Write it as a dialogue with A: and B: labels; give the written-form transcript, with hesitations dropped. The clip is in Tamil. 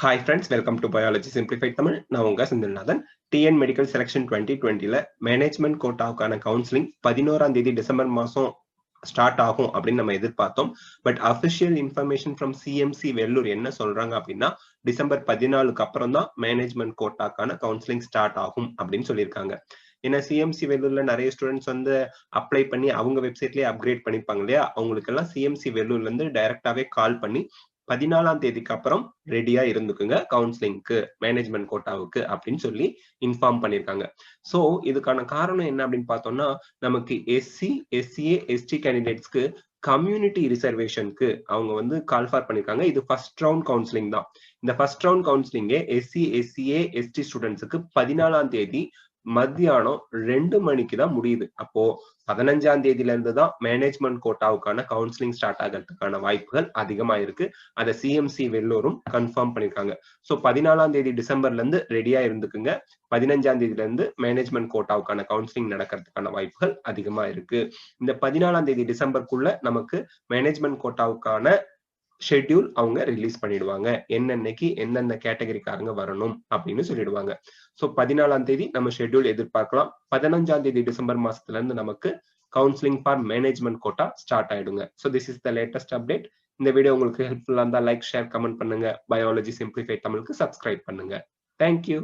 A: Hi friends, welcome to Biology Simplified Tamil. நான் உங்க செந்தில்நாதன். TN Medical Selection 2020ல மேனேஜ்மெண்ட் கோட்டாவுக்கான கவுன்சிலிங் 11ஆம் தேதி டிசம்பர் மாசம் ஸ்டார்ட் ஆகும் அப்படின்னு நம்ம எதிர்பார்த்தோம். But official information from CMC Vellore என்ன சொல்றாங்க அப்படின்னா டிசம்பர் 14க்கு அப்புறம் தான் மேனேஜ்மெண்ட் கோட்டாக்கான கவுன்சிலிங் ஸ்டார்ட் ஆகும் அப்படின்னு சொல்லியிருக்காங்க. ஏன்னா சிஎம்சி வெள்ளூர்ல நிறைய ஸ்டூடெண்ட்ஸ் வந்து அப்ளை பண்ணி அவங்க வெப்சைட்லயே அப்கிரேட் பண்ணிப்பாங்க இல்லையா, அவங்களுக்கு எல்லாம் சிஎம்சி வெள்ளூர்ல இருந்து டைரக்டாவே கால் பண்ணி 14ஆம் தேதிக்கு அப்புறம் ரெடியா இருந்துக்குங்க கவுன்சிலிங்க்கு மேனேஜ்மெண்ட் கோட்டாவுக்கு அப்படின்னு சொல்லி இன்ஃபார்ம் பண்ணிருக்காங்க. சோ இதுக்கான காரணம் என்ன அப்படின்னு பார்த்தோம்னா, நமக்கு எஸ்சி எஸ்சிஏ எஸ்டி கேண்டிடேட்ஸ்க்கு கம்யூனிட்டி ரிசர்வேஷனுக்கு அவங்க வந்து கால் ஃபார் பண்ணிருக்காங்க. இது ஃபர்ஸ்ட் ரவுண்ட் கவுன்சிலிங் தான். இந்த ஃபர்ஸ்ட் ரவுண்ட் கவுன்சிலிங்கே எஸ்சி எஸ்சிஏ எஸ்டி ஸ்டூடெண்ட்ஸுக்கு 14ஆம் தேதி மத்தியானம் 2 மணிக்கு தான் முடியுது. அப்போ 15ஆம் தேதியில இருந்து தான் மேனேஜ்மெண்ட் கோட்டாவுக்கான கவுன்சிலிங் ஸ்டார்ட் ஆகிறதுக்கான வாய்ப்புகள் அதிகமா இருக்கு. அதை சிஎம்சி வெள்ளூரும் கன்ஃபார்ம் பண்ணிருக்காங்க. சோ 14ஆம் தேதி டிசம்பர்ல இருந்து ரெடியா இருந்துக்குங்க. 15ஆம் தேதியில இருந்து மேனேஜ்மெண்ட் கோட்டாவுக்கான கவுன்சிலிங் நடக்கிறதுக்கான வாய்ப்புகள் அதிகமா இருக்கு. இந்த 14ஆம் தேதி டிசம்பருக்குள்ள நமக்கு மேனேஜ்மெண்ட் கோட்டாவுக்கான ஷெட்யூல் அவங்க ரிலீஸ் பண்ணிடுவாங்க. என்னன்னைக்கு எந்தெந்த கேட்டகரிக்காரங்க வரணும் அப்படின்னு சொல்லிடுவாங்க. சோ 14ஆம் தேதி நம்ம ஷெட்யூல் எதிர்பார்க்கலாம். 15ஆம் தேதி டிசம்பர் மாசத்துல இருந்து நமக்கு counselling for management quota start ஆயிடுங்க. So this is the latest update. இந்த வீடியோ உங்களுக்கு ஹெல்ப்ஃபுல்லா இருந்தா லைக், ஷேர், கமெண்ட் பண்ணுங்க. பயாலஜி சிம்பிளிஃபைட் தமிழுக்கு சப்ஸ்கிரைப் பண்ணுங்க. தேங்க்யூ.